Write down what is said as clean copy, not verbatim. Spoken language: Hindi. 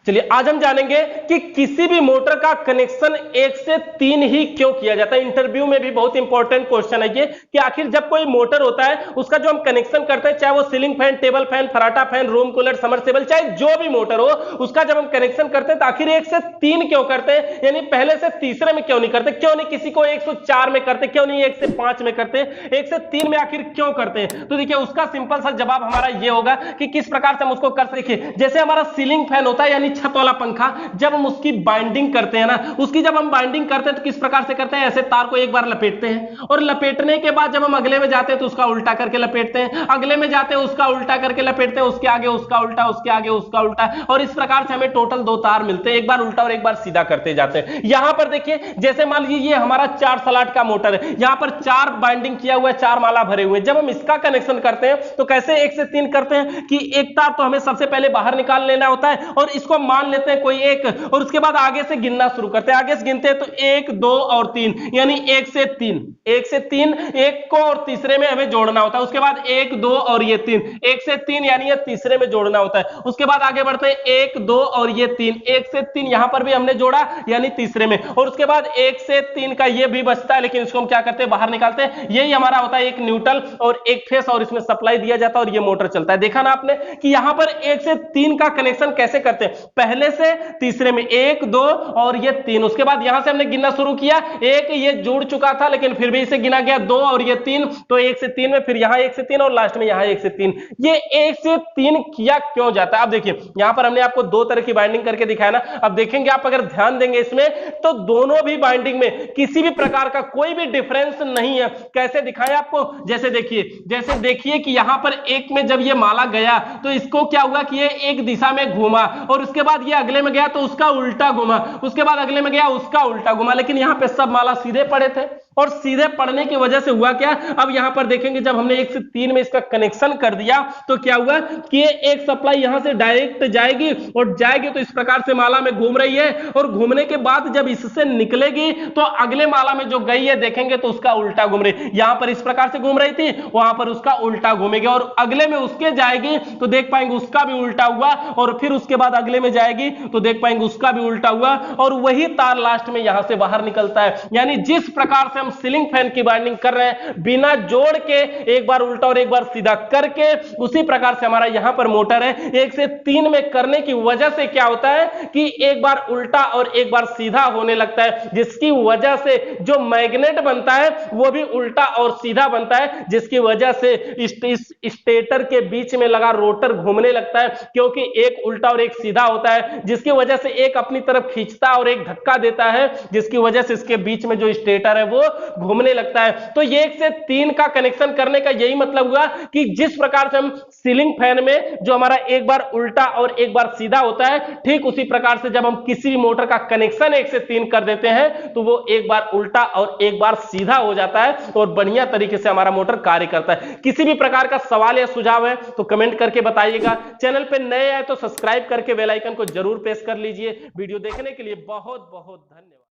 चलिए आज हम जानेंगे कि किसी भी मोटर का कनेक्शन 1 से 3 ही क्यों किया जाता है। इंटरव्यू में भी बहुत इंपॉर्टेंट क्वेश्चन है ये कि आखिर जब कोई मोटर होता है उसका जो हम कनेक्शन करते हैं, चाहे वो सीलिंग फैन, टेबल फैन, फराटा फैन, रूम कूलर, समरसेबल, चाहे जो भी मोटर हो, उसका जब हम कनेक्शन करते हैं तो आखिर 1 से 3 क्यों करते हैं, यानी पहले से तीसरे में क्यों नहीं करते, क्यों नहीं किसी को 104 में करते, क्यों नहीं 1 से 5 में करते, 1 से 3 में आखिर क्यों करते हैं। तो देखिए उसका सिंपल सा जवाब हमारा ये होगा कि किस प्रकार से हम उसको कर सकते हैं। जैसे हमारा सीलिंग फैन होता है यानी छत वाला पंखा, जब हम उसकी बाइंडिंग करते हैं ना, उसकी जब हम बाइंडिंग करते हैं तो किस प्रकार से करते हैं, ऐसे तार को एक बार लपेटते हैं और लपेटने के बाद जब हम अगले में जाते हैं तो उसका उल्टा करके लपेटते हैं, अगले में जाते हैं उसका उल्टा करके लपेटते हैं, उसके आगे उसका उल्टा, उसके आगे उसका उल्टा, और इस प्रकार से हमें टोटल 2 तार मिलते हैं, एक बार उल्टा और एक बार सीधा करते जाते हैं। यहां पर देखिए जैसे मान लीजिए ये हमारा 4 स्लॉट का मोटर है, यहां पर 4 बाइंडिंग किया हुआ है, 4 माला भरे हुए। जब हम इसका कनेक्शन करते हैं तो कैसे 1 से 3 करते हैं कि एक तार तो हमें सबसे पहले बाहर निकाल लेना होता है और इसको मान लेते हैं कोई एक, और उसके बाद आगे से गिनना शुरू करते हैं। आगे से गिनते हैं तो 1 2 और 3, यानी 1 से 3, 1 से 3, एक को और तीसरे में हमें जोड़ना होता है। उसके बाद 1 2 और ये 3, 1 से 3 यानी ये तीसरे में जोड़ना होता है। उसके बाद आगे बढ़ते हैं 1 2 और ये 3, 1 से 3 यहां पर भी हमने जोड़ा यानी तीसरे में, और उसके बाद 1 से 3 का ये भी बचता है, लेकिन इसको हम क्या करते हैं, बाहर निकालते हैं। यही हमारा होता है एक न्यूट्रल और एक फेस, और इसमें सप्लाई दिया जाता है और ये मोटर चलता है। देखा ना आपने कि यहां पर 1 से 3 का कनेक्शन कैसे करते हैं, पहले से तीसरे में 1 2 और ये 3, उसके बाद यहां से हमने गिनना शुरू किया, एक ये जुड़ चुका था लेकिन फिर भी इसे गिना गया 2 और ये 3, तो 1 से 3 में, फिर यहां 1 से 3 और लास्ट में यहां 1 से 3। ये 1 से 3 किया क्यों जाता है। अब देखिए यहां पर हमने आपको 2 तरह की बाइंडिंग करके दिखाया ना, अब देखेंगे आप अगर ध्यान देंगे इसमें तो दोनों भी बाइंडिंग में किसी भी प्रकार का कोई भी डिफरेंस नहीं है। कैसे दिखाएं आपको, जैसे देखिए कि यहां पर एक में जब ये माला गया तो इसको क्या हुआ कि ये एक दिशा में घूमा, और उसके बाद ये अगले में गया तो उसका उल्टा घूमा, उसके बाद अगले में गया उसका उल्टा घुमा, लेकिन यहां पे सब माला सीधे पड़े थे। और सीधे पड़ने की वजह से हुआ क्या, अब यहां पर देखेंगे जब हमने 1 से 3 में इसका कनेक्शन कर दिया तो क्या हुआ कि ये एक सप्लाई यहां से डायरेक्ट जाएगी और जाएगी तो इस प्रकार से माला में घूम रही है, और घूमने के बाद जब इससे निकलेगी तो अगले माला में जो गई है देखेंगे तो उसका उल्टा घूम रही, यहां पर इस प्रकार से घूम रही थी, वहां पर उसका उल्टा घूमेगी, और अगले में उसके जाएगी तो देख पाएंगे उसका भी उल्टा हुआ, और फिर उसके बाद अगले में जाएगी तो देख पाएंगे उसका भी उल्टा हुआ, और वही तार लास्ट में यहां से बाहर निकलता है। यानी जिस प्रकार से हम सीलिंग फैन की बाइंडिंग कर रहे हैं बिना जोड़ के, एक बार उल्टा और एक बार सीधा करके, उसी प्रकार से हमारा यहां पर मोटर है 1 से 3 में करने की वजह से क्या होता है कि एक बार उल्टा और एक बार सीधा होने लगता है, जिसकी वजह से जो मैग्नेट बनता है वो भी उल्टा और सीधा बनता है, जिसकी वजह से इस स्टेटर के बीच में लगा रोटर घूमने लगता है, क्योंकि एक उल्टा और एक सीधा होता है, जिसकी वजह से एक अपनी तरफ खींचता और एक धक्का देता है, जिसकी वजह से इसके बीच में जो स्टेटर है वो घूमने लगता है। तो ये 1 से 3 का कनेक्शन करने का यही मतलब हुआ कि जिस प्रकार से हम सीलिंग फैन में जो हमारा एक बार उल्टा और एक बार सीधा होता है, ठीक उसी प्रकार से जब हम किसी भी मोटर का कनेक्शन 1 से 3 कर देते हैं तो वो एक बार उल्टा और एक बार सीधा हो जाता है और बढ़िया तरीके से हमारा मोटर कार्य करता है। किसी भी प्रकार का सवाल या सुझाव है तो कमेंट करके बताइएगा। चैनल पे नए आए तो सब्सक्राइब करके बेल आइकन को जरूर प्रेस कर लीजिए। वीडियो देखने के लिए बहुत बहुत धन्यवाद।